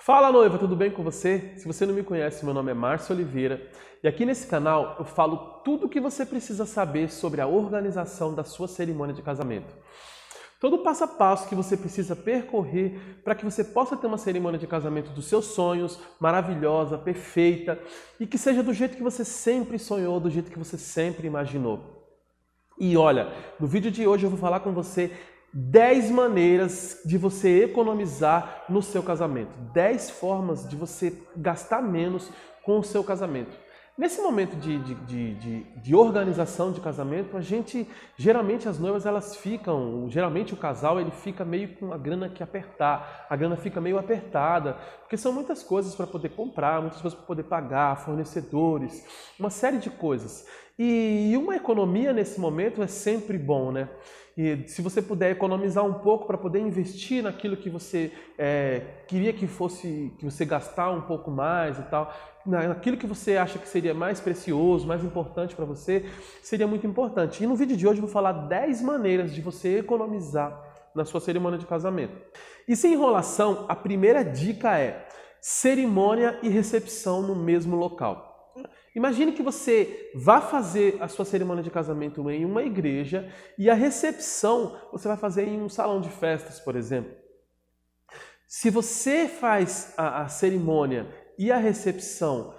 Fala noiva, tudo bem com você? Se você não me conhece, meu nome é Márcio Oliveira e aqui nesse canal eu falo tudo o que você precisa saber sobre a organização da sua cerimônia de casamento. Todo o passo a passo que você precisa percorrer para que você possa ter uma cerimônia de casamento dos seus sonhos, maravilhosa, perfeita e que seja do jeito que você sempre sonhou, do jeito que você sempre imaginou. E olha, no vídeo de hoje eu vou falar com você 10 maneiras de você economizar no seu casamento. 10 formas de você gastar menos com o seu casamento. Nesse momento de organização de casamento, geralmente as noivas elas ficam, geralmente o casal ele fica meio com a grana que apertar, a grana fica meio apertada, porque são muitas coisas para poder comprar, muitas coisas para poder pagar, fornecedores, uma série de coisas. E uma economia nesse momento é sempre bom, né? E se você puder economizar um pouco para poder investir naquilo que você queria que você gastar um pouco mais e tal, naquilo que você acha que seria mais precioso, mais importante para você, seria muito importante. E no vídeo de hoje eu vou falar 10 maneiras de você economizar na sua cerimônia de casamento. E sem enrolação, a primeira dica é cerimônia e recepção no mesmo local. Imagine que você vá fazer a sua cerimônia de casamento em uma igreja e a recepção você vai fazer em um salão de festas, por exemplo. Se você faz a cerimônia e a recepção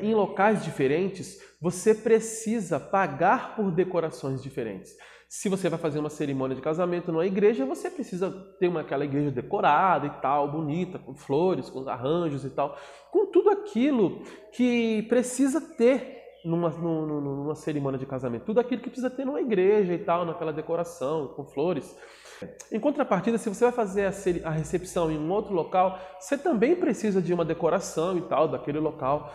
em locais diferentes, você precisa pagar por decorações diferentes. Se você vai fazer uma cerimônia de casamento numa igreja, você precisa ter aquela igreja decorada e tal, bonita, com flores, com arranjos e tal, com tudo aquilo que precisa ter numa cerimônia de casamento, tudo aquilo que precisa ter numa igreja e tal, naquela decoração, com flores. Em contrapartida, se você vai fazer a recepção em um outro local, você também precisa de uma decoração e tal, daquele local,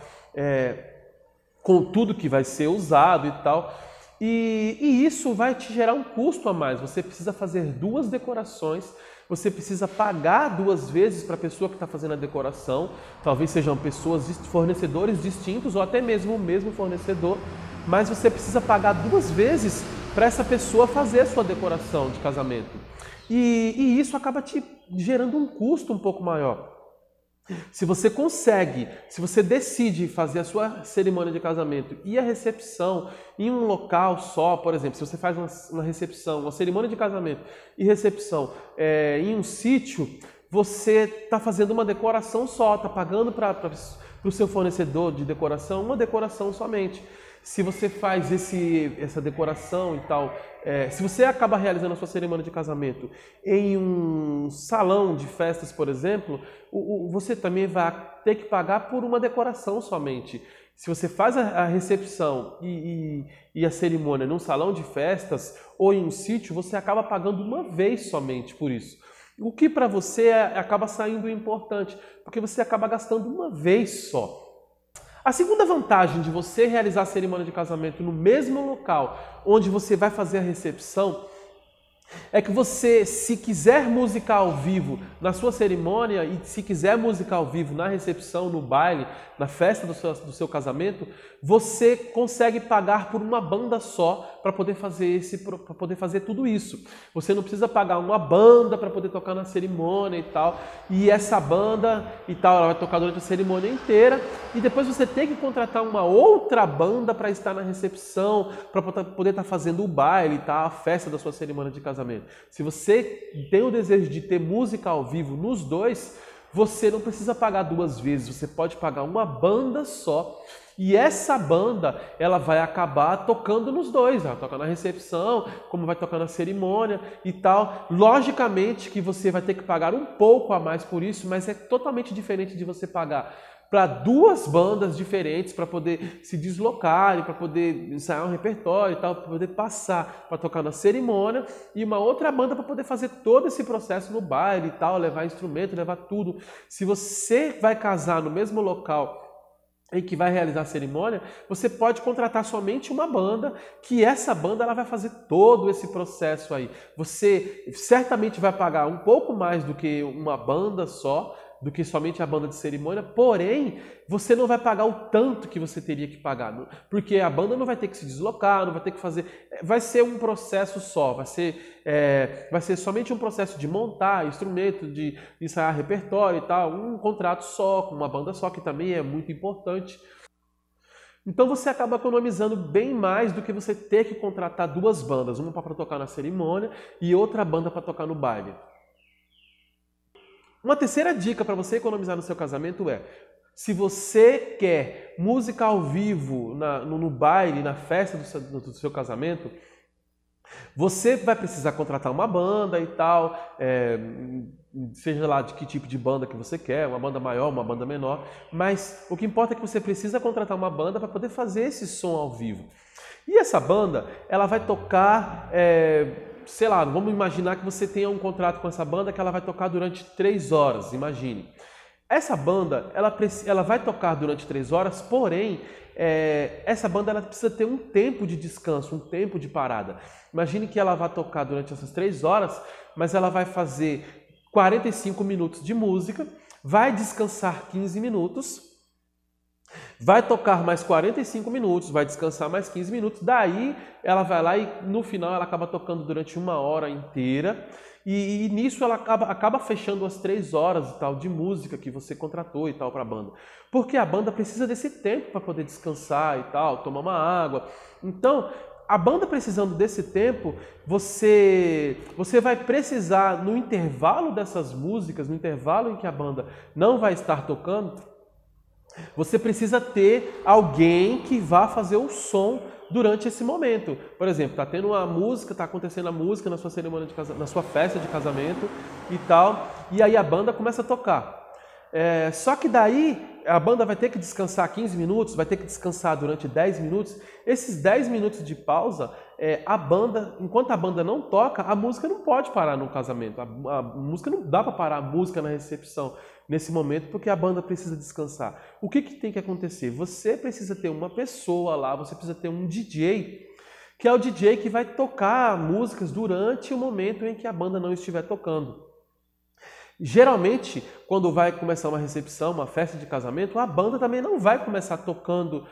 com tudo que vai ser usado e tal. E isso vai te gerar um custo a mais. Você precisa fazer 2 decorações, você precisa pagar 2 vezes para a pessoa que está fazendo a decoração. Talvez sejam fornecedores distintos ou até mesmo o mesmo fornecedor, mas você precisa pagar 2 vezes para essa pessoa fazer a sua decoração de casamento. E isso acaba te gerando um custo um pouco maior. Se você decide fazer a sua cerimônia de casamento e a recepção em um local só, por exemplo, se você faz uma recepção, uma cerimônia de casamento e recepção em um sítio, você está fazendo uma decoração só, está pagando para o seu fornecedor de decoração uma decoração somente. Se você faz essa decoração e tal, se você acaba realizando a sua cerimônia de casamento em um salão de festas, por exemplo, você também vai ter que pagar por uma decoração somente. Se você faz a recepção e a cerimônia num salão de festas ou em um sítio, você acaba pagando uma vez somente por isso. O que para você acaba saindo importante, porque você acaba gastando uma vez só. A segunda vantagem de você realizar a cerimônia de casamento no mesmo local onde você vai fazer a recepção é que você, se quiser música ao vivo na sua cerimônia e se quiser música ao vivo na recepção, no baile, na festa do seu casamento, você consegue pagar por uma banda só para poder fazer tudo isso. Você não precisa pagar uma banda para poder tocar na cerimônia e tal. E essa banda e tal, ela vai tocar durante a cerimônia inteira e depois você tem que contratar uma outra banda para estar na recepção, para poder estar fazendo o baile e tal, a festa da sua cerimônia de casamento. Se você tem o desejo de ter música ao vivo nos dois, você não precisa pagar 2 vezes, você pode pagar uma banda só e essa banda ela vai acabar tocando nos dois, ela toca na recepção, como vai tocar na cerimônia e tal. Logicamente que você vai ter que pagar um pouco a mais por isso, mas é totalmente diferente de você pagar para 2 bandas diferentes para poder se deslocarem, para poder ensaiar um repertório e tal, para poder passar para tocar na cerimônia e uma outra banda para poder fazer todo esse processo no baile e tal, levar instrumento, levar tudo. Se você vai casar no mesmo local em que vai realizar a cerimônia, você pode contratar somente uma banda, que essa banda ela vai fazer todo esse processo aí. Você certamente vai pagar um pouco mais do que uma banda só, do que somente a banda de cerimônia, porém, você não vai pagar o tanto que você teria que pagar, porque a banda não vai ter que se deslocar, não vai ter que fazer... Vai ser um processo só, vai ser somente um processo de montar instrumento, de ensaiar repertório e tal, um contrato só, com uma banda só, que também é muito importante. Então você acaba economizando bem mais do que você ter que contratar duas bandas, uma para tocar na cerimônia e outra banda para tocar no baile. Uma terceira dica para você economizar no seu casamento é: se você quer música ao vivo no baile, na festa do seu casamento, você vai precisar contratar uma banda e tal, seja lá de que tipo de banda que você quer, uma banda maior, uma banda menor, mas o que importa é que você precisa contratar uma banda para poder fazer esse som ao vivo. E essa banda, ela vai tocar, sei lá, vamos imaginar que você tenha um contrato com essa banda que ela vai tocar durante 3 horas, imagine. Essa banda, ela vai tocar durante 3 horas, porém, essa banda ela precisa ter um tempo de descanso, um tempo de parada. Imagine que ela vai tocar durante essas 3 horas, mas ela vai fazer 45 minutos de música, vai descansar 15 minutos, vai tocar mais 45 minutos, vai descansar mais 15 minutos, daí ela vai lá e no final ela acaba tocando durante 1 hora inteira e nisso ela acaba fechando as 3 horas e tal de música que você contratou e tal para a banda. Porque a banda precisa desse tempo para poder descansar e tal, tomar uma água. Então, a banda precisando desse tempo, você vai precisar, no intervalo dessas músicas, no intervalo em que a banda não vai estar tocando, você precisa ter alguém que vá fazer o som durante esse momento. Por exemplo, está tendo uma música, está acontecendo a música na sua cerimônia de casamento, na sua festa de casamento e tal, e aí a banda começa a tocar. Só que daí a banda vai ter que descansar 15 minutos, vai ter que descansar durante 10 minutos. Esses 10 minutos de pausa, enquanto a banda não toca, a música não pode parar no casamento. A música não dá para parar a música na recepção nesse momento, porque a banda precisa descansar. O que tem que acontecer? Você precisa ter uma pessoa lá, você precisa ter um DJ, que é o DJ que vai tocar músicas durante o momento em que a banda não estiver tocando. Geralmente, quando vai começar uma recepção, uma festa de casamento, a banda também não vai começar tocando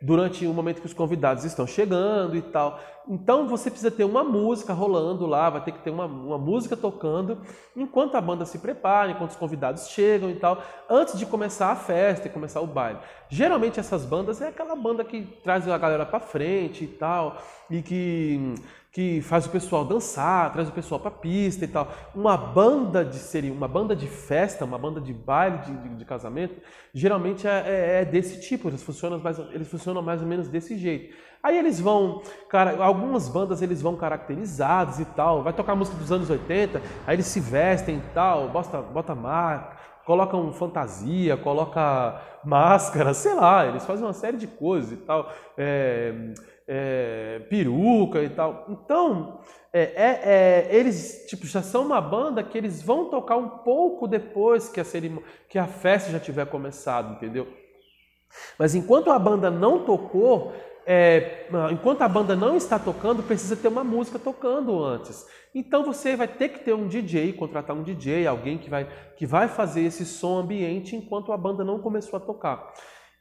durante o momento que os convidados estão chegando e tal. Então você precisa ter uma música rolando lá, vai ter que ter uma música tocando enquanto a banda se prepara, enquanto os convidados chegam e tal, antes de começar a festa e começar o baile. Geralmente essas bandas é aquela banda que traz a galera para frente e tal, e que faz o pessoal dançar, traz o pessoal para a pista e tal. Uma banda de festa, uma banda de baile de casamento, geralmente é desse tipo, eles funcionam mais ou menos desse jeito. Aí eles vão, algumas bandas eles vão caracterizados e tal, vai tocar música dos anos 80, aí eles se vestem e tal, bota marca, colocam fantasia, coloca máscara, sei lá, eles fazem uma série de coisas e tal, peruca e tal. Então, eles já são uma banda que eles vão tocar um pouco depois que a festa já tiver começado, entendeu? Mas enquanto a banda não tocou, enquanto a banda não está tocando, precisa ter uma música tocando antes. Então você vai ter que ter um DJ, contratar um DJ, alguém que vai fazer esse som ambiente enquanto a banda não começou a tocar.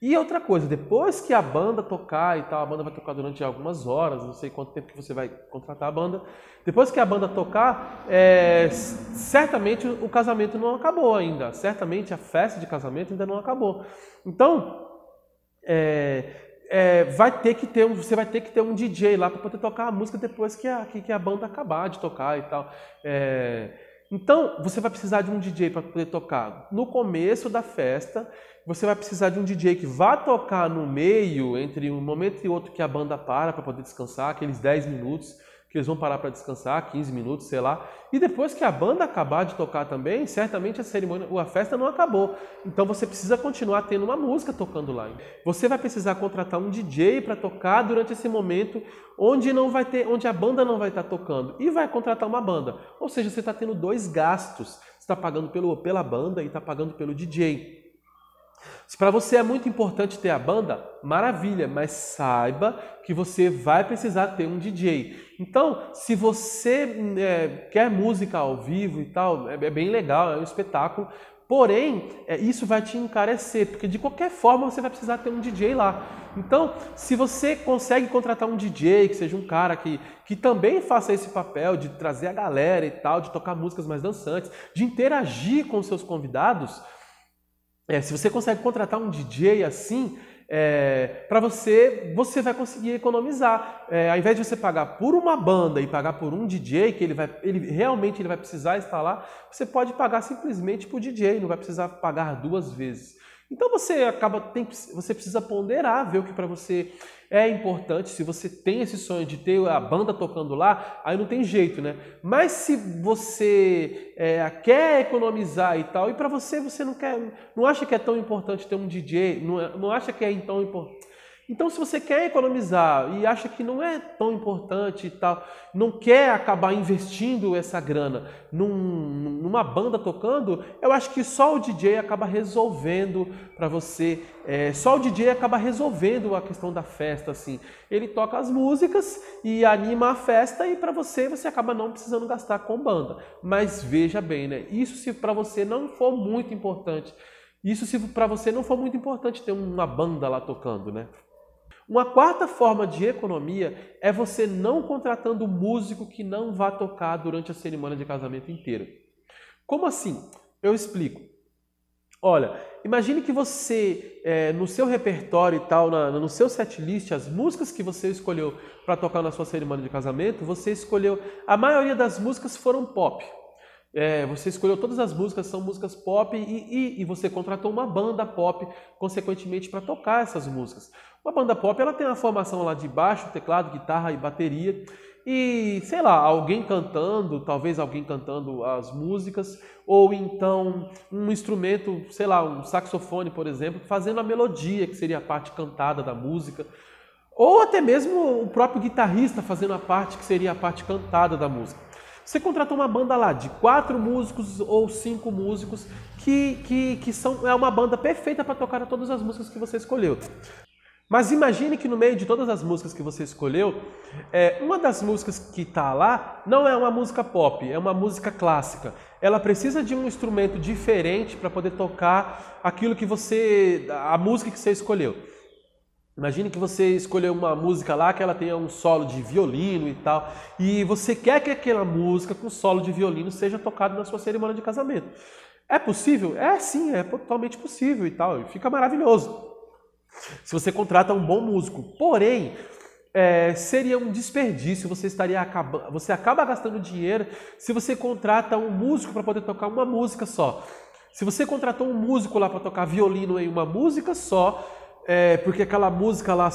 E outra coisa, depois que a banda tocar e tal, a banda vai tocar durante algumas horas, não sei quanto tempo que você vai contratar a banda, depois que a banda tocar, certamente o casamento não acabou ainda, certamente a festa de casamento ainda não acabou. Então, você vai ter que ter um DJ lá para poder tocar a música depois que a banda acabar de tocar e tal. Então, você vai precisar de um DJ para poder tocar no começo da festa, você vai precisar de um DJ que vá tocar no meio, entre um momento e outro que a banda para poder descansar, aqueles 10 minutos que eles vão parar para descansar, 15 minutos, sei lá. E depois que a banda acabar de tocar também, certamente a festa não acabou. Então você precisa continuar tendo uma música tocando lá. Você vai precisar contratar um DJ para tocar durante esse momento onde a banda não vai estar tocando. E vai contratar uma banda. Ou seja, você está tendo 2 gastos. Você está pagando pela banda e está pagando pelo DJ. Se para você é muito importante ter a banda, maravilha, mas saiba que você vai precisar ter um DJ. Então, se você quer música ao vivo e tal, é bem legal, é um espetáculo, porém, isso vai te encarecer, porque de qualquer forma você vai precisar ter um DJ lá. Então, se você consegue contratar um DJ, que seja um cara que também faça esse papel de trazer a galera e tal, de tocar músicas mais dançantes, de interagir com os seus convidados, se você consegue contratar um DJ assim, para você vai conseguir economizar. Ao invés de você pagar por uma banda e pagar por um DJ, que ele realmente vai precisar estar lá, você pode pagar simplesmente por DJ, não vai precisar pagar 2 vezes. Então você precisa ponderar, ver o que para você é importante. Se você tem esse sonho de ter a banda tocando lá, aí não tem jeito, né? Mas se você quer economizar e tal, e para você não acha que é tão importante ter um DJ, não acha que é tão importante. Então, se você quer economizar e acha que não é tão importante e tal, não quer acabar investindo essa grana numa banda tocando, eu acho que só o DJ acaba resolvendo para você, só o DJ acaba resolvendo a questão da festa, assim. Ele toca as músicas e anima a festa e para você acaba não precisando gastar com banda. Mas veja bem, né? Isso se para você não for muito importante. Isso se para você não for muito importante ter uma banda lá tocando, né? Uma quarta forma de economia é você não contratando músico que não vá tocar durante a cerimônia de casamento inteira. Como assim? Eu explico. Olha, imagine que você, no seu repertório e tal, no seu setlist, as músicas que você escolheu para tocar na sua cerimônia de casamento, você escolheu, a maioria das músicas foram pop. Você escolheu todas as músicas, são músicas pop e você contratou uma banda pop, consequentemente, para tocar essas músicas. Uma banda pop, ela tem a formação lá de baixo, teclado, guitarra e bateria e, sei lá, alguém cantando, talvez alguém cantando as músicas, ou então um instrumento, sei lá, um saxofone, por exemplo, fazendo a melodia, que seria a parte cantada da música, ou até mesmo o próprio guitarrista fazendo a parte que seria a parte cantada da música. Você contratou uma banda lá de 4 músicos ou 5 músicos que é uma banda perfeita para tocar todas as músicas que você escolheu. Mas imagine que no meio de todas as músicas que você escolheu, uma das músicas que está lá não é uma música pop, é uma música clássica. Ela precisa de um instrumento diferente para poder tocar aquilo a música que você escolheu. Imagine que você escolheu uma música lá que ela tenha um solo de violino e tal, e você quer que aquela música com solo de violino seja tocada na sua cerimônia de casamento. É possível? Sim, é totalmente possível e tal, e fica maravilhoso. Se você contrata um bom músico, porém, seria um desperdício, você acaba gastando dinheiro se você contrata um músico para poder tocar uma música só. Se você contratou um músico lá para tocar violino em uma música só, porque aquela música lá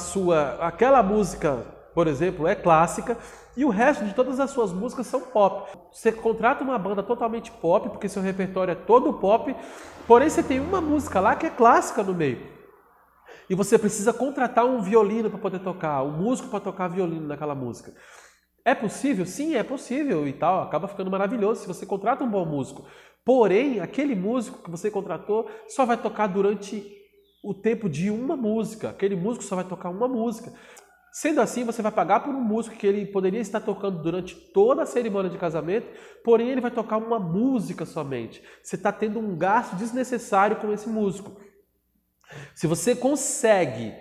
aquela música, por exemplo, é clássica e o resto de todas as suas músicas são pop. Você contrata uma banda totalmente pop, porque seu repertório é todo pop, porém você tem uma música lá que é clássica no meio. E você precisa contratar um violino para poder tocar, um músico para tocar violino naquela música. É possível? Sim, é possível e tal, acaba ficando maravilhoso se você contrata um bom músico. Porém, aquele músico que você contratou só vai tocar durante o tempo de uma música. Aquele músico só vai tocar uma música. Sendo assim, você vai pagar por um músico que ele poderia estar tocando durante toda a cerimônia de casamento, porém ele vai tocar uma música somente. Você está tendo um gasto desnecessário com esse músico. Se você consegue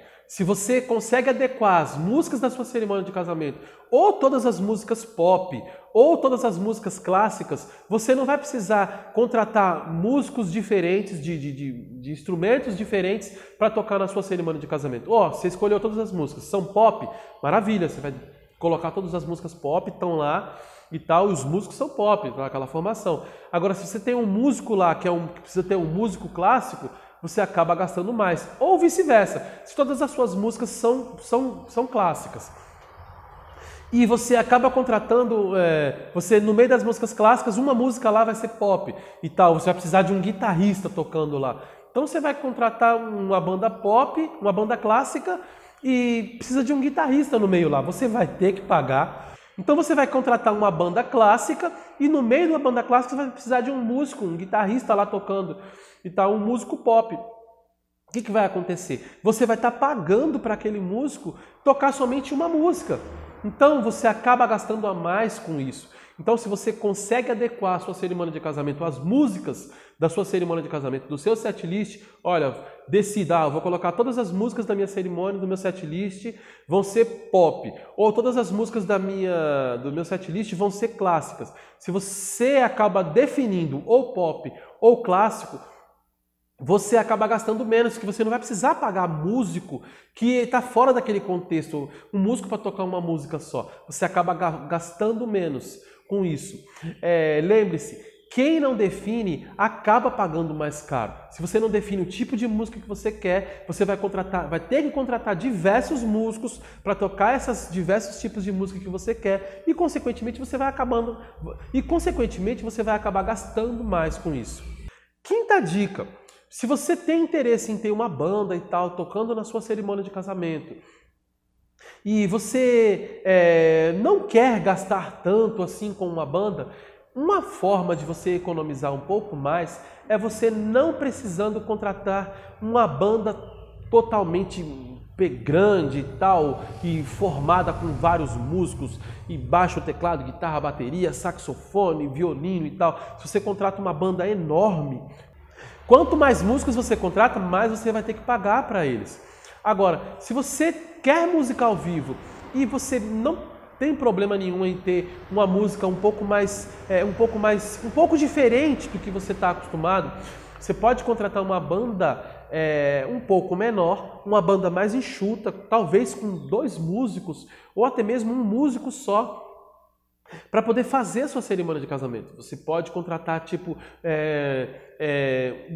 adequar as músicas da sua cerimônia de casamento, ou todas as músicas pop, ou todas as músicas clássicas, você não vai precisar contratar músicos diferentes, de instrumentos diferentes para tocar na sua cerimônia de casamento. Você escolheu todas as músicas, são pop? Maravilha, você vai colocar todas as músicas pop, estão lá e tal, os músicos são pop, aquela formação. Agora, se você tem um músico lá que precisa ter um músico clássico, você acaba gastando mais. Ou vice-versa, se todas as suas músicas são clássicas e você acaba contratando, você no meio das músicas clássicas, uma música lá vai ser pop e tal, você vai precisar de um guitarrista tocando lá. Então você vai contratar uma banda pop, uma banda clássica e precisa de um guitarrista no meio lá, você vai ter que pagar. Então você vai contratar uma banda clássica e no meio da banda clássica você vai precisar de um músico, um guitarrista lá tocando e tal, um músico pop. que vai acontecer? Você vai estar pagando para aquele músico tocar somente uma música. Então você acaba gastando a mais com isso. Então, se você consegue adequar a sua cerimônia de casamento às músicas da sua cerimônia de casamento, do seu setlist, olha, decida, eu vou colocar todas as músicas da minha cerimônia, do meu setlist, vão ser pop. Ou todas as músicas do meu setlist vão ser clássicas. Se você acaba definindo ou pop ou clássico, você acaba gastando menos, porque você não vai precisar pagar músico que está fora daquele contexto, um músico para tocar uma música só. Você acaba gastando menos com isso. Lembre-se, quem não define acaba pagando mais caro. Se você não define o tipo de música que você quer, você vai ter que contratar diversos músicos para tocar esses diversos tipos de música que você quer e, consequentemente, você vai acabar gastando mais com isso. Quinta dica. Se você tem interesse em ter uma banda e tal, tocando na sua cerimônia de casamento, e você não quer gastar tanto assim com uma banda, uma forma de você economizar um pouco mais é você não precisando contratar uma banda totalmente grande e tal, e formada com vários músicos, e baixo, teclado, guitarra, bateria, saxofone, violino e tal. Se você contrata uma banda enorme, quanto mais músicos você contrata, mais você vai ter que pagar para eles. Agora, se você quer música ao vivo e você não tem problema nenhum em ter uma música um pouco diferente do que você está acostumado, você pode contratar uma banda um pouco menor, uma banda mais enxuta, talvez com 2 músicos ou até mesmo um músico só, para poder fazer a sua cerimônia de casamento. Você pode contratar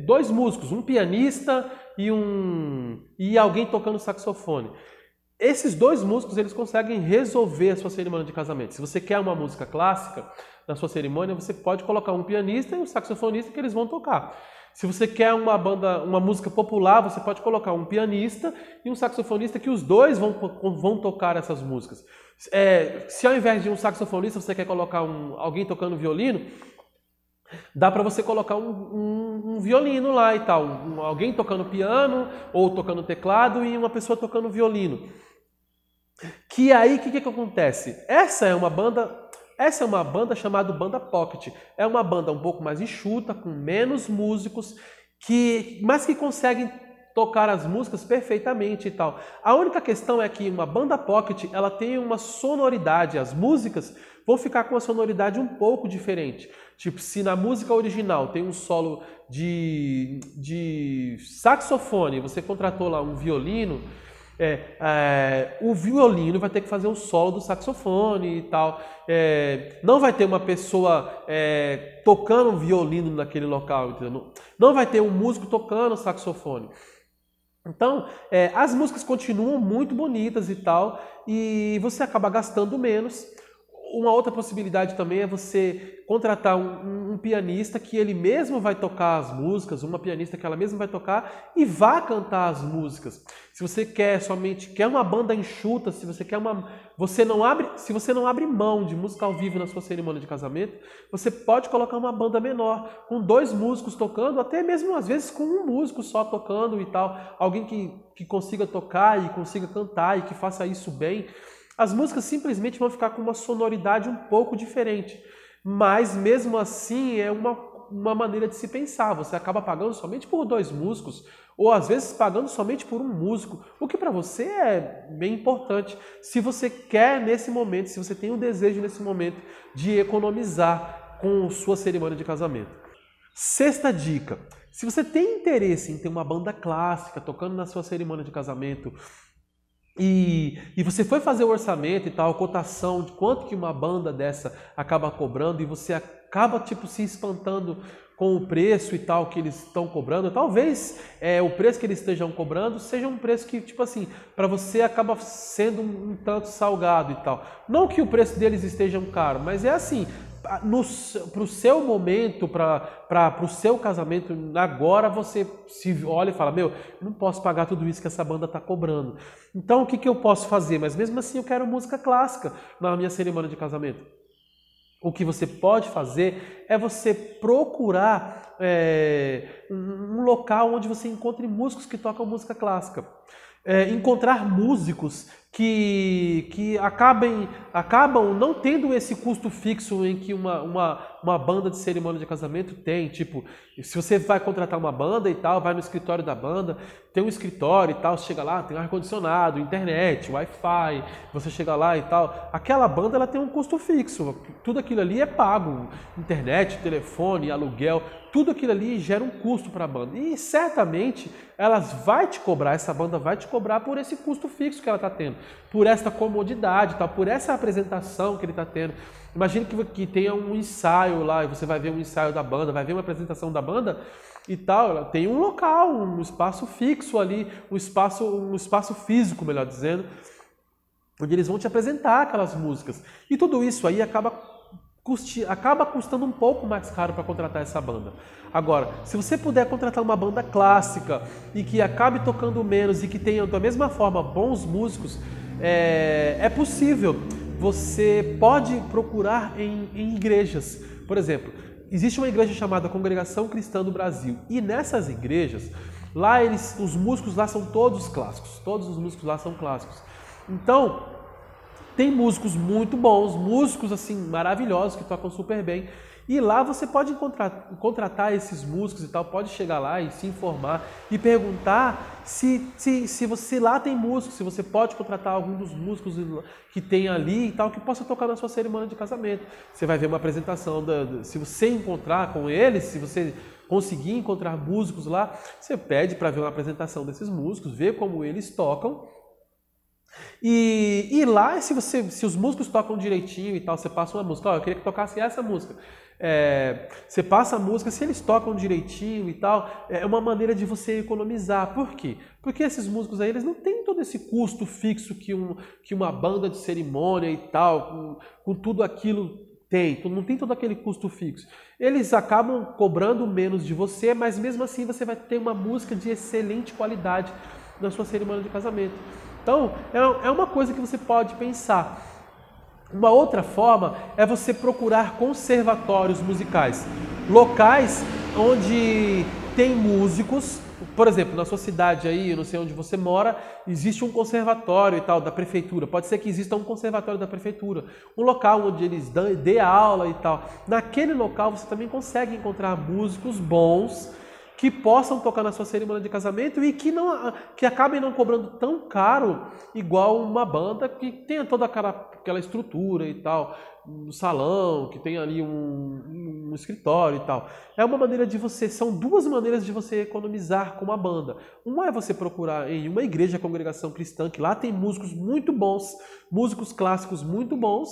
2 músicos, um pianista e alguém tocando saxofone. Esses 2 músicos, eles conseguem resolver a sua cerimônia de casamento. Se você quer uma música clássica na sua cerimônia, você pode colocar um pianista e um saxofonista que eles vão tocar. Se você quer uma música popular, você pode colocar um pianista e um saxofonista que os 2 vão tocar essas músicas. Se ao invés de um saxofonista você quer colocar alguém tocando violino, dá para você colocar um violino lá e tal, alguém tocando piano ou tocando teclado e uma pessoa tocando violino. Que aí, o que acontece? Essa é uma banda chamada banda pocket. É uma banda um pouco mais enxuta, com menos músicos, mas que conseguem tocar as músicas perfeitamente e tal. A única questão é que uma banda pocket, ela tem uma sonoridade, as músicas vão ficar com uma sonoridade um pouco diferente. Tipo, se na música original tem um solo de saxofone, você contratou lá um violino, o violino vai ter que fazer o solo do saxofone e tal. Não vai ter uma pessoa tocando violino naquele local, entendeu? Não vai ter um músico tocando saxofone. Então, as músicas continuam muito bonitas e tal, e você acaba gastando menos. Uma outra possibilidade também é você contratar um pianista que ele mesmo vai tocar as músicas, uma pianista que ela mesma vai tocar e vai cantar as músicas. Se você quer uma banda enxuta, se você não abre mão de música ao vivo na sua cerimônia de casamento, você pode colocar uma banda menor, com 2 músicos tocando, até mesmo às vezes com um músico só tocando e tal, alguém que consiga tocar e consiga cantar e que faça isso bem. As músicas simplesmente vão ficar com uma sonoridade um pouco diferente, mas mesmo assim é uma maneira de se pensar. Você acaba pagando somente por 2 músicos, ou às vezes pagando somente por um músico, o que para você é bem importante. Se você quer nesse momento, se você tem o desejo nesse momento de economizar com sua cerimônia de casamento. 6ª dica, se você tem interesse em ter uma banda clássica tocando na sua cerimônia de casamento, e você foi fazer o orçamento e tal, a cotação de quanto que uma banda dessa acaba cobrando, e você acaba se espantando com o preço e tal que eles estão cobrando. Talvez o preço que eles estejam cobrando seja um preço que, para você acaba sendo um tanto salgado e tal. Não que o preço deles esteja caro, mas é assim, para o seu momento, para o seu casamento, agora você se olha e fala, não posso pagar tudo isso que essa banda está cobrando. Então o que eu posso fazer? Mas mesmo assim eu quero música clássica na minha cerimônia de casamento. O que você pode fazer é você procurar um local onde você encontre músicos que tocam música clássica. Encontrar músicos que acabam não tendo esse custo fixo em que uma banda de cerimônia de casamento tem. Tipo, se você vai contratar uma banda e tal, vai no escritório da banda, tem um escritório e tal, você chega lá, tem ar-condicionado, internet, Wi-Fi, você chega lá e tal. Aquela banda ela tem um custo fixo, tudo aquilo ali é pago, internet, telefone, aluguel, tudo aquilo ali gera um custo para a banda. E certamente essa banda vai te cobrar por esse custo fixo que ela está tendo, por essa comodidade, tal, por essa apresentação que ele está tendo. Imagine que tenha um ensaio lá, e você vai ver um ensaio da banda, vai ver uma apresentação da banda e tal, tem um local, um espaço fixo ali, um espaço físico, melhor dizendo, onde eles vão te apresentar aquelas músicas. E tudo isso aí acaba custando um pouco mais caro para contratar essa banda. Agora, se você puder contratar uma banda clássica e que acabe tocando menos e que tenha da mesma forma bons músicos, é possível. Você pode procurar em igrejas. Por exemplo, existe uma igreja chamada Congregação Cristã do Brasil e nessas igrejas, lá os músicos lá são todos clássicos. Todos os músicos lá são clássicos. Então, tem músicos muito bons, músicos assim maravilhosos que tocam super bem. E lá você pode contratar esses músicos e tal, pode chegar lá e se informar e perguntar se você lá tem músicos, se você pode contratar algum dos músicos que tem ali e tal, que possa tocar na sua cerimônia de casamento. Você vai ver uma apresentação, se você encontrar com eles, se você conseguir encontrar músicos lá, você pede para ver uma apresentação desses músicos, ver como eles tocam. E lá, se os músicos tocam direitinho e tal, você passa uma música, eu queria que tocasse essa música. Você passa a música, se eles tocam direitinho e tal, é uma maneira de você economizar. Por quê? Porque esses músicos aí, eles não têm todo esse custo fixo que uma banda de cerimônia e tal, com tudo aquilo tem, não tem todo aquele custo fixo. Eles acabam cobrando menos de você, mas mesmo assim você vai ter uma música de excelente qualidade na sua cerimônia de casamento. Então, é uma coisa que você pode pensar. Uma outra forma é você procurar conservatórios musicais, locais onde tem músicos. Por exemplo, na sua cidade aí, eu não sei onde você mora, existe um conservatório e tal da prefeitura. Pode ser que exista um conservatório da prefeitura, um local onde eles dê aula e tal. Naquele local você também consegue encontrar músicos bons que possam tocar na sua cerimônia de casamento e que acabem não cobrando tão caro igual uma banda que tenha toda aquela estrutura e tal, um salão, que tenha ali um escritório e tal. São duas maneiras de você economizar com uma banda. Uma é você procurar em uma igreja, congregação cristã, que lá tem músicos muito bons, músicos clássicos muito bons.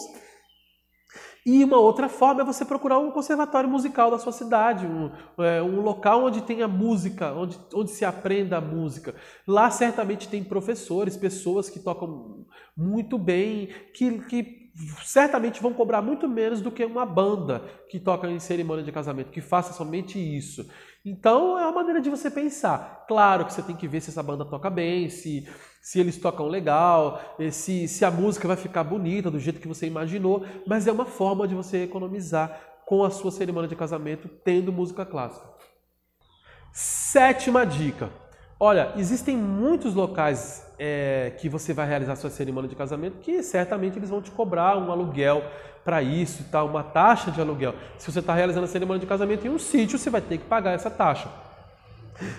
E uma outra forma é você procurar um conservatório musical da sua cidade, um local onde tenha música, onde se aprenda a música. Lá certamente tem professores, pessoas que tocam muito bem, que certamente vão cobrar muito menos do que uma banda que toca em cerimônia de casamento, que faça somente isso. Então é uma maneira de você pensar. Claro que você tem que ver se essa banda toca bem, se eles tocam legal, se a música vai ficar bonita do jeito que você imaginou, mas é uma forma de você economizar com a sua cerimônia de casamento tendo música clássica. 7ª dica. Olha, existem muitos locais que você vai realizar sua cerimônia de casamento que certamente eles vão te cobrar um aluguel para isso e tal, uma taxa de aluguel. Se você está realizando a cerimônia de casamento em um sítio, você vai ter que pagar essa taxa.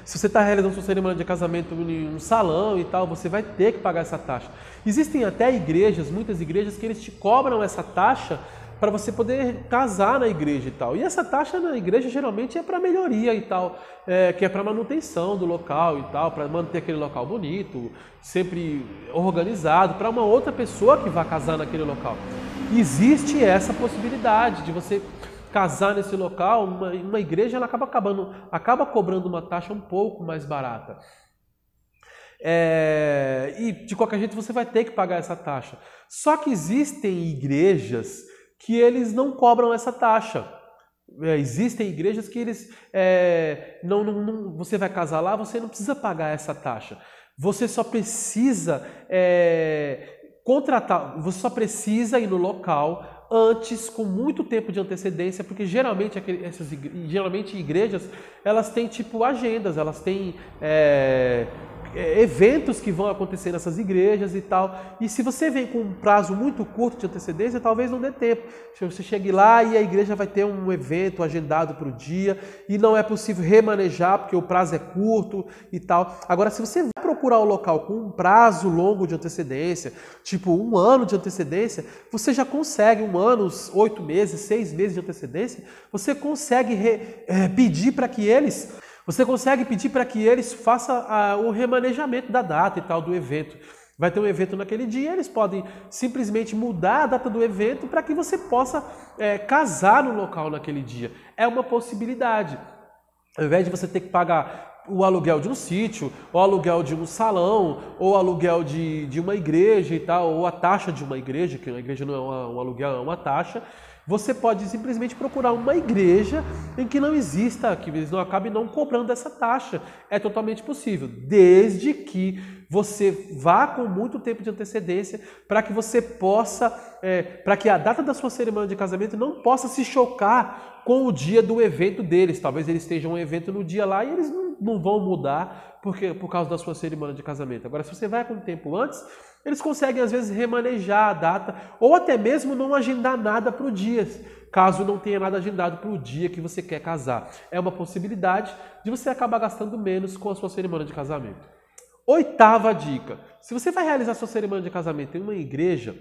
Se você está realizando sua cerimônia de casamento em um salão e tal, você vai ter que pagar essa taxa. Existem até igrejas, muitas igrejas, que eles te cobram essa taxa para você poder casar na igreja e tal. E essa taxa na igreja geralmente é para melhoria e tal, que é para manutenção do local e tal, para manter aquele local bonito, sempre organizado, para uma outra pessoa que vai casar naquele local. Existe essa possibilidade de você casar nesse local. Uma igreja ela acaba cobrando uma taxa um pouco mais barata. E de qualquer jeito você vai ter que pagar essa taxa. Só que existem igrejas que eles não cobram essa taxa. Existem igrejas que eles você vai casar lá, você não precisa pagar essa taxa. Você só precisa contratar, você só precisa ir no local antes, com muito tempo de antecedência, porque geralmente igrejas, elas têm tipo agendas, elas têm eventos que vão acontecer nessas igrejas e tal. E se você vem com um prazo muito curto de antecedência, talvez não dê tempo. Você chegue lá e a igreja vai ter um evento agendado para o dia e não é possível remanejar porque o prazo é curto e tal. Agora, se você vai procurar o local com um prazo longo de antecedência, tipo 1 ano de antecedência, você já consegue 1 ano, 8 meses, 6 meses de antecedência, você consegue pedir para que eles façam o remanejamento da data e tal do evento. Vai ter um evento naquele dia, eles podem simplesmente mudar a data do evento para que você possa casar no local naquele dia. É uma possibilidade. Ao invés de você ter que pagar o aluguel de um sítio, ou aluguel de um salão, ou aluguel de uma igreja e tal, ou a taxa de uma igreja, que uma igreja não é um aluguel, é uma taxa, você pode simplesmente procurar uma igreja em que não exista, que eles não acabem não cobrando essa taxa. É totalmente possível, desde que você vá com muito tempo de antecedência para que você possa, para que a data da sua cerimônia de casamento não possa se chocar com o dia do evento deles. Talvez eles estejam um evento no dia lá e eles não vão mudar por causa da sua cerimônia de casamento. Agora, se você vai com tempo antes, eles conseguem às vezes remanejar a data ou até mesmo não agendar nada para o dia, caso não tenha nada agendado para o dia que você quer casar. É uma possibilidade de você acabar gastando menos com a sua cerimônia de casamento. 8ª dica: se você vai realizar sua cerimônia de casamento em uma igreja,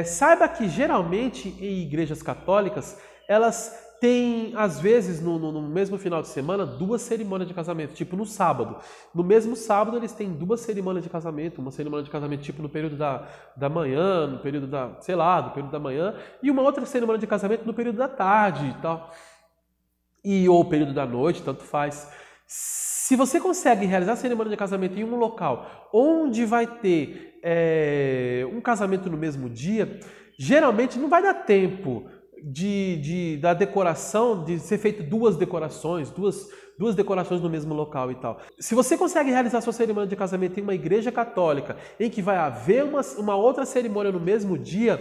saiba que geralmente em igrejas católicas, elas tem, às vezes, no mesmo final de semana, 2 cerimônias de casamento, tipo no sábado. No mesmo sábado, eles têm 2 cerimônias de casamento, uma cerimônia de casamento tipo no período da manhã, no período do período da manhã, e uma outra cerimônia de casamento no período da tarde e tal. Ou período da noite, tanto faz. Se você consegue realizar a cerimônia de casamento em um local onde vai ter um casamento no mesmo dia, geralmente não vai dar tempo da decoração, de ser feito 2 decorações, duas decorações no mesmo local e tal. Se você consegue realizar sua cerimônia de casamento em uma igreja católica, em que vai haver uma outra cerimônia no mesmo dia,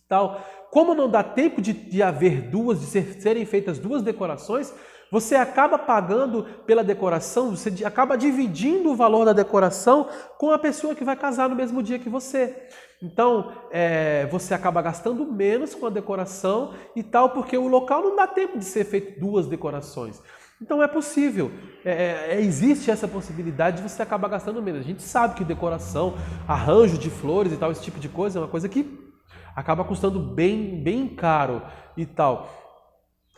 tal, como não dá tempo de haver de serem feitas 2 decorações, você acaba pagando pela decoração, você acaba dividindo o valor da decoração com a pessoa que vai casar no mesmo dia que você. Então, você acaba gastando menos com a decoração e tal, porque o local não dá tempo de ser feito 2 decorações. Então é possível, existe essa possibilidade de você acabar gastando menos. A gente sabe que decoração, arranjo de flores e tal, esse tipo de coisa é uma coisa que acaba custando bem caro e tal.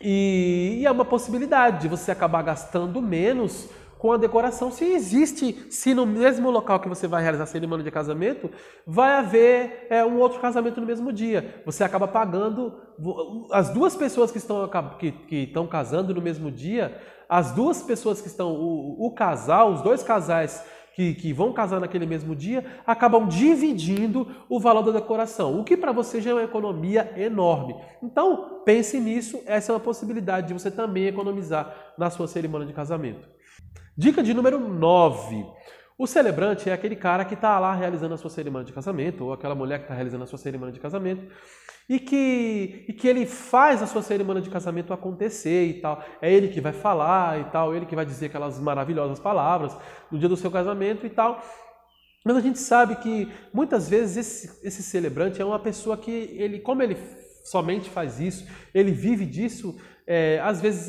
E é uma possibilidade de você acabar gastando menos com a decoração, se no mesmo local que você vai realizar a cerimônia de casamento, vai haver um outro casamento no mesmo dia. Você acaba pagando, as 2 pessoas que estão casando no mesmo dia, as 2 pessoas que estão, o casal, os 2 casais que vão casar naquele mesmo dia, acabam dividindo o valor da decoração, o que para você já é uma economia enorme. Então, pense nisso, essa é uma possibilidade de você também economizar na sua cerimônia de casamento. Dica de número 9. O celebrante é aquele cara que está lá realizando a sua cerimônia de casamento, ou aquela mulher que está realizando a sua cerimônia de casamento, e que ele faz a sua cerimônia de casamento acontecer e tal. É ele que vai falar e tal, ele que vai dizer aquelas maravilhosas palavras no dia do seu casamento e tal. Mas a gente sabe que muitas vezes esse celebrante é uma pessoa que, como ele somente faz isso, ele vive disso, às vezes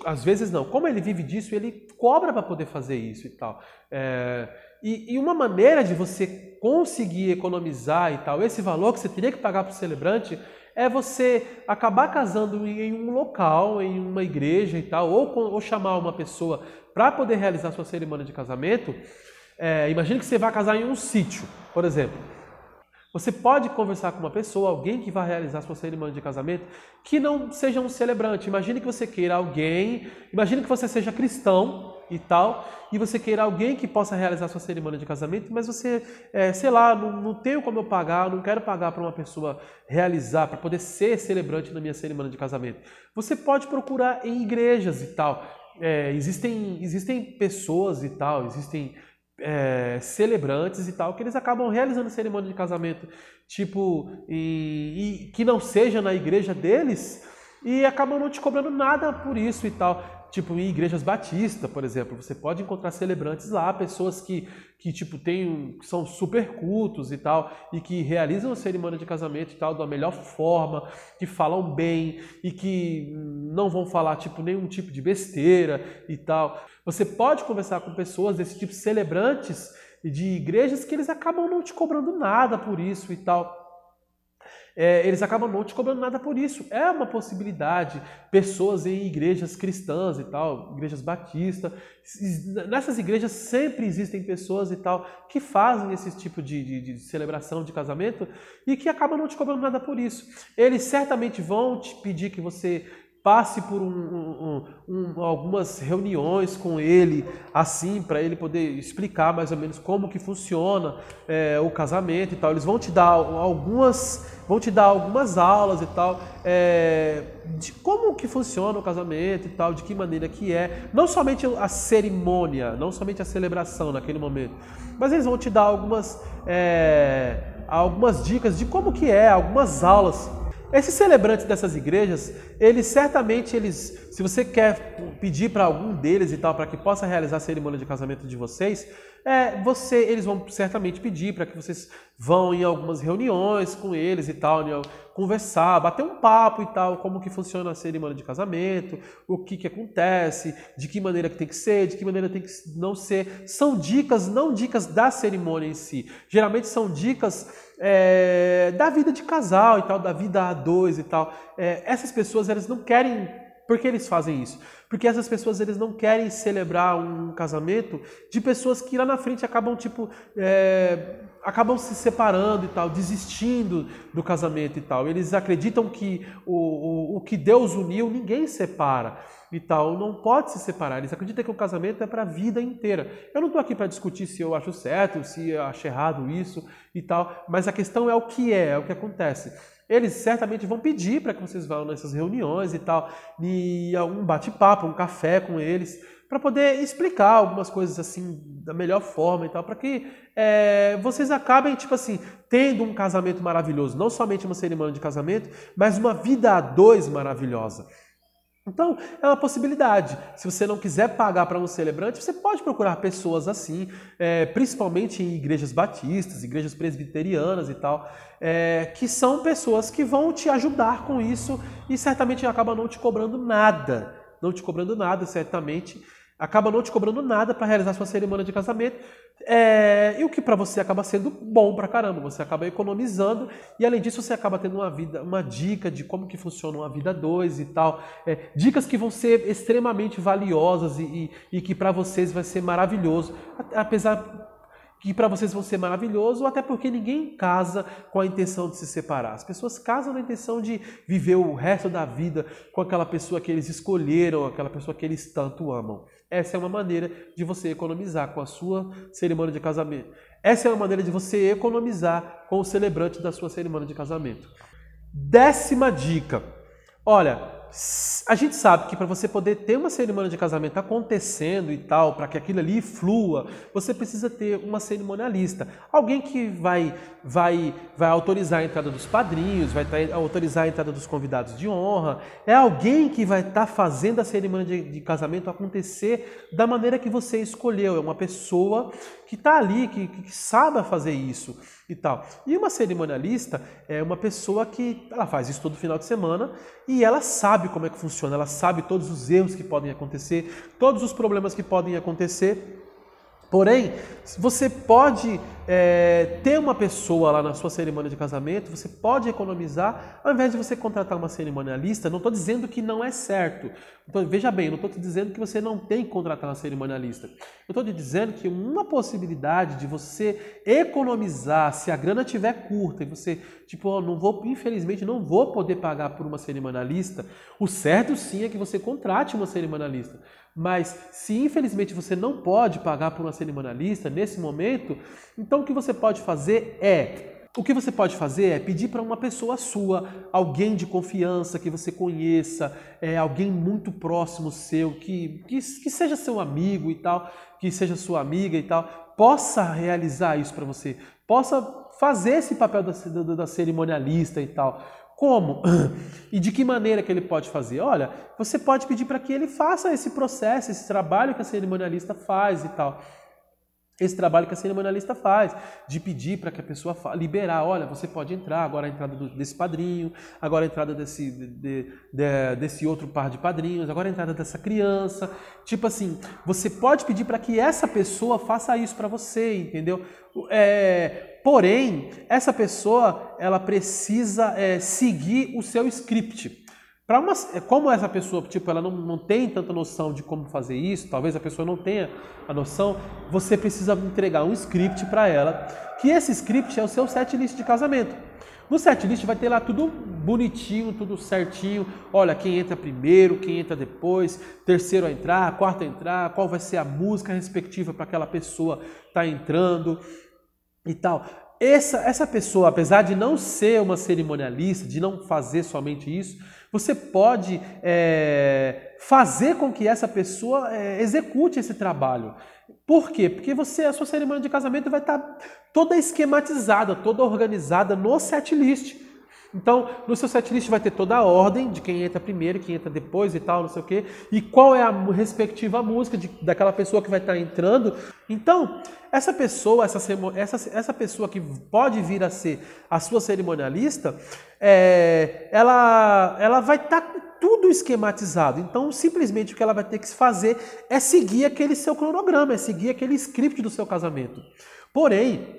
às vezes não, como ele vive disso, ele cobra para poder fazer isso e tal. E uma maneira de você conseguir economizar e tal, esse valor que você teria que pagar para o celebrante, é você acabar casando em um local, em uma igreja e tal, ou chamar uma pessoa para poder realizar sua cerimônia de casamento. Imagine que você vai casar em um sítio, por exemplo. Você pode conversar com uma pessoa, alguém que vai realizar sua cerimônia de casamento, que não seja um celebrante. Imagine que você queira alguém, imagine que você seja cristão e tal, e você queira alguém que possa realizar sua cerimônia de casamento, mas você, sei lá, não tenho como eu pagar, não quero pagar para uma pessoa realizar, para poder ser celebrante na minha cerimônia de casamento. Você pode procurar em igrejas e tal. Existem pessoas e tal, existem celebrantes e tal, que eles acabam realizando cerimônia de casamento, tipo, e que não seja na igreja deles, e acabam não te cobrando nada por isso e tal. Tipo, em igrejas batistas, por exemplo, você pode encontrar celebrantes lá, pessoas que tipo, que são super cultos e tal, e que realizam a cerimônia de casamento e tal da melhor forma, que falam bem e que não vão falar tipo, nenhum tipo de besteira e tal. Você pode conversar com pessoas desse tipo, celebrantes de igrejas, que eles acabam não te cobrando nada por isso e tal. Eles acabam não te cobrando nada por isso. É uma possibilidade. Pessoas em igrejas cristãs e tal, igrejas batistas, nessas igrejas sempre existem pessoas e tal que fazem esse tipo de celebração de casamento e que acabam não te cobrando nada por isso. Eles certamente vão te pedir que você passe por algumas reuniões com ele, assim, para ele poder explicar mais ou menos como que funciona o casamento e tal. Eles vão te dar algumas aulas e tal, de como que funciona o casamento e tal, de que maneira que é. Não somente a cerimônia, não somente a celebração naquele momento, mas eles vão te dar algumas dicas de como que é, algumas aulas. Esses celebrantes dessas igrejas, se você quer pedir para algum deles e tal, para que possa realizar a cerimônia de casamento de vocês, eles vão certamente pedir para que vocês vão em algumas reuniões com eles e tal, conversar, bater um papo e tal, como que funciona a cerimônia de casamento, o que acontece, de que maneira que tem que ser, de que maneira tem que não ser. São dicas, não dicas da cerimônia em si. Geralmente são dicas da vida de casal e tal, da vida a dois e tal. Essas pessoas, elas não querem... Por que eles fazem isso? Porque essas pessoas, eles não querem celebrar um casamento de pessoas que lá na frente acabam acabam se separando e tal, desistindo do casamento e tal. Eles acreditam que o que Deus uniu, ninguém separa e tal, não pode se separar. Eles acreditam que o casamento é para a vida inteira. Eu não estou aqui para discutir se eu acho certo, se eu acho errado isso e tal, mas a questão é o que acontece. Eles certamente vão pedir para que vocês vão nessas reuniões e tal, e um bate-papo, um café com eles, para poder explicar algumas coisas assim da melhor forma e tal, para que vocês acabem, tipo assim, tendo um casamento maravilhoso, não somente uma cerimônia de casamento, mas uma vida a dois maravilhosa. Então, é uma possibilidade. Se você não quiser pagar para um celebrante, você pode procurar pessoas assim, principalmente em igrejas batistas, igrejas presbiterianas e tal, que são pessoas que vão te ajudar com isso e certamente acabam não te cobrando nada. Não te cobrando nada, certamente. Acaba não te cobrando nada para realizar sua cerimônia de casamento, e o que para você acaba sendo bom pra caramba, você acaba economizando e além disso você acaba tendo uma dica de como que funciona uma vida a dois e tal, dicas que vão ser extremamente valiosas e que para vocês vai ser maravilhoso, apesar que para vocês vão ser maravilhoso, até porque ninguém casa com a intenção de se separar. As pessoas casam na intenção de viver o resto da vida com aquela pessoa que eles escolheram, aquela pessoa que eles tanto amam. Essa é uma maneira de você economizar com a sua cerimônia de casamento. Essa é uma maneira de você economizar com o celebrante da sua cerimônia de casamento. 10ª dica. Olha, a gente sabe que para você poder ter uma cerimônia de casamento acontecendo e tal, para que aquilo ali flua, você precisa ter uma cerimonialista. Alguém que vai autorizar a entrada dos padrinhos, vai autorizar a entrada dos convidados de honra. É alguém que vai estar fazendo a cerimônia de casamento acontecer da maneira que você escolheu. É uma pessoa que está ali, que sabe fazer isso e tal. E uma cerimonialista é uma pessoa que ela faz isso todo final de semana e ela sabe como é que funciona, ela sabe todos os erros que podem acontecer, todos os problemas que podem acontecer. Porém, você pode ter uma pessoa lá na sua cerimônia de casamento, você pode economizar, ao invés de você contratar uma cerimonialista. Não estou dizendo que não é certo. Então, veja bem, não estou te dizendo que você não tem que contratar uma cerimonialista. Eu estou te dizendo que uma possibilidade de você economizar, se a grana estiver curta e você, infelizmente não vou poder pagar por uma cerimonialista, o certo sim é que você contrate uma cerimonialista. Mas se infelizmente você não pode pagar por uma cerimonialista nesse momento, então o que você pode fazer é pedir para uma pessoa sua, alguém de confiança que você conheça, alguém muito próximo seu, que seja seu amigo e tal, que seja sua amiga e tal, possa realizar isso para você, possa fazer esse papel da cerimonialista e tal. Como? E de que maneira que ele pode fazer? Olha, você pode pedir para que ele faça esse processo, esse trabalho que a cerimonialista faz e tal. Esse trabalho que a cerimonialista faz, de pedir para que a pessoa liberar, olha, você pode entrar, agora a entrada desse padrinho, agora a entrada desse outro par de padrinhos, agora a entrada dessa criança. Tipo assim, você pode pedir para que essa pessoa faça isso para você, entendeu? Porém, essa pessoa, ela precisa seguir o seu script. Como essa pessoa, tipo, ela não tem tanta noção de como fazer isso, talvez a pessoa não tenha a noção, você precisa entregar um script para ela, que esse script é o seu setlist de casamento. No setlist vai ter lá tudo bonitinho, tudo certinho, olha, quem entra primeiro, quem entra depois, terceiro a entrar, quarto a entrar, qual vai ser a música respectiva para aquela pessoa estar entrando e tal. Essa pessoa, apesar de não ser uma cerimonialista, de não fazer somente isso, você pode fazer com que essa pessoa execute esse trabalho. Por quê? Porque a sua cerimônia de casamento vai estar toda esquematizada, toda organizada no setlist. Então, no seu setlist vai ter toda a ordem de quem entra primeiro, quem entra depois e tal, não sei o quê, e qual é a respectiva música daquela pessoa que vai estar entrando. Então, essa pessoa que pode vir a ser a sua cerimonialista, ela vai estar tudo esquematizado. Então, simplesmente o que ela vai ter que fazer é seguir aquele seu cronograma, é seguir aquele script do seu casamento. Porém,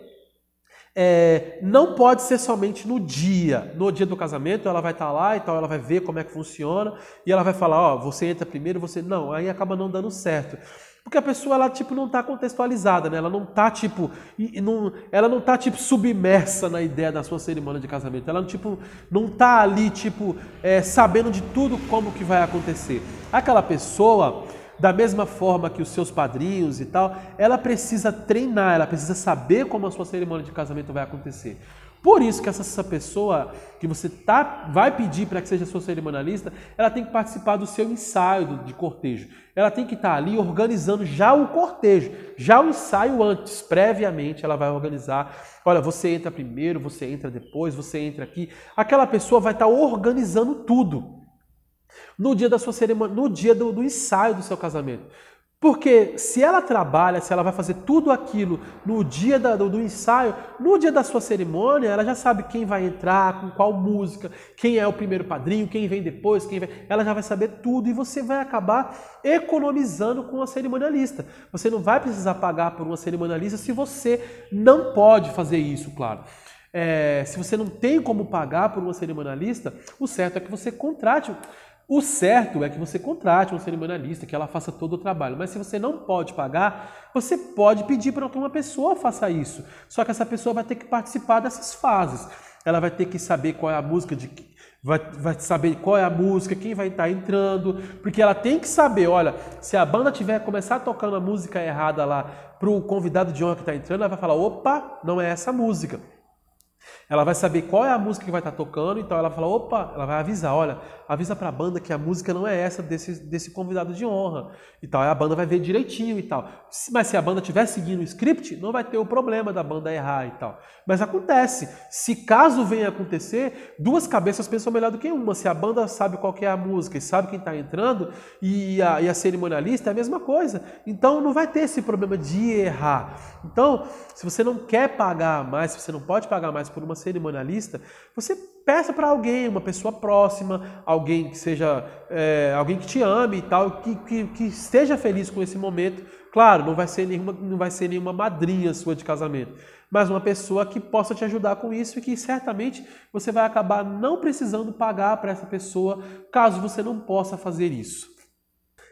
não pode ser somente no dia do casamento, ela vai estar lá e tal, ela vai ver como é que funciona e ela vai falar, ó, você entra primeiro, você... Não, aí acaba não dando certo. Porque a pessoa, ela, tipo, não está contextualizada, né? Ela não está, tipo, submersa na ideia da sua cerimônia de casamento. Ela, tipo, não está ali, tipo, sabendo de tudo como que vai acontecer. Aquela pessoa, da mesma forma que os seus padrinhos e tal, ela precisa treinar, ela precisa saber como a sua cerimônia de casamento vai acontecer. Por isso que essa pessoa que você vai pedir para que seja sua cerimonialista, ela tem que participar do seu ensaio de cortejo. Ela tem que estar ali organizando já o cortejo, já o ensaio antes, previamente ela vai organizar. Olha, você entra primeiro, você entra depois, você entra aqui. Aquela pessoa vai estar organizando tudo no dia da sua cerimônia, no dia do ensaio do seu casamento. Porque se ela trabalha, se ela vai fazer tudo aquilo no dia do ensaio, no dia da sua cerimônia, ela já sabe quem vai entrar, com qual música, quem é o primeiro padrinho, quem vem depois, ela já vai saber tudo e você vai acabar economizando com a cerimonialista. Você não vai precisar pagar por uma cerimonialista se você não pode fazer isso, claro. Se você não tem como pagar por uma cerimonialista, o certo é que você contrate um cerimonialista, que ela faça todo o trabalho. Mas se você não pode pagar, você pode pedir para que uma pessoa faça isso. Só que essa pessoa vai ter que participar dessas fases. Ela vai ter que saber qual é a música, vai saber qual é a música, quem vai estar entrando, porque ela tem que saber, olha, se a banda começar tocando a música errada lá para o convidado de honra que está entrando, ela vai falar, opa, não é essa música. Ela vai saber qual é a música que vai estar tocando, então ela fala, opa, ela vai avisar, olha, avisa para a banda que a música não é essa desse convidado de honra e tal. Aí a banda vai ver direitinho e tal. Mas se a banda estiver seguindo o script, não vai ter o problema da banda errar e tal. Mas acontece, se caso venha acontecer, duas cabeças pensam melhor do que uma. Se a banda sabe qual que é a música e sabe quem está entrando e a cerimonialista é a mesma coisa. Então não vai ter esse problema de errar. Então, se você não quer pagar mais, se você não pode pagar mais por uma cerimonialista, você peça para alguém, uma pessoa próxima, alguém que seja, alguém que te ame e tal, que esteja feliz com esse momento. Claro, não vai ser nenhuma madrinha sua de casamento, mas uma pessoa que possa te ajudar com isso e que certamente você vai acabar não precisando pagar para essa pessoa, caso você não possa fazer isso.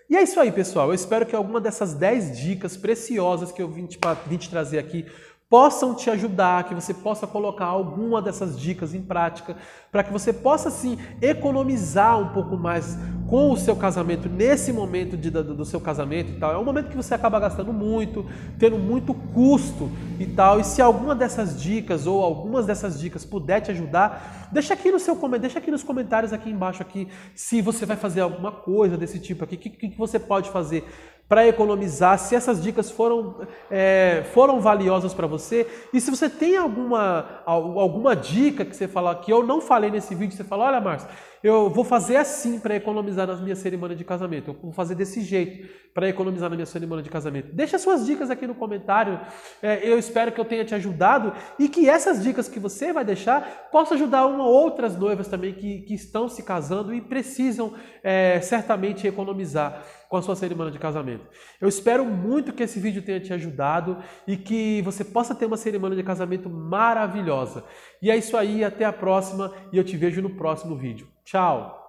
E é isso aí, pessoal. Eu espero que alguma dessas 10 dicas preciosas que eu vim te trazer aqui possam te ajudar, que você possa colocar alguma dessas dicas em prática, para que você possa, sim, economizar um pouco mais com o seu casamento, nesse momento do seu casamento e tal. É um momento que você acaba gastando muito, tendo muito custo e tal. E se alguma dessas dicas ou algumas dessas dicas puder te ajudar, deixa aqui nos comentários aqui embaixo aqui, se você vai fazer alguma coisa desse tipo aqui, o que você pode fazer para economizar, se essas dicas foram valiosas para você. E se você tem alguma dica que você fala que eu não falei nesse vídeo, você fala, olha, Márcio, eu vou fazer assim para economizar nas minhas cerimônias de casamento, eu vou fazer desse jeito para economizar na minha cerimônia de casamento. Deixa suas dicas aqui no comentário, eu espero que eu tenha te ajudado e que essas dicas que você vai deixar possam ajudar outras noivas também que estão se casando e precisam certamente economizar com a sua cerimônia de casamento. Eu espero muito que esse vídeo tenha te ajudado e que você possa ter uma cerimônia de casamento maravilhosa. E é isso aí, até a próxima e eu te vejo no próximo vídeo. Tchau!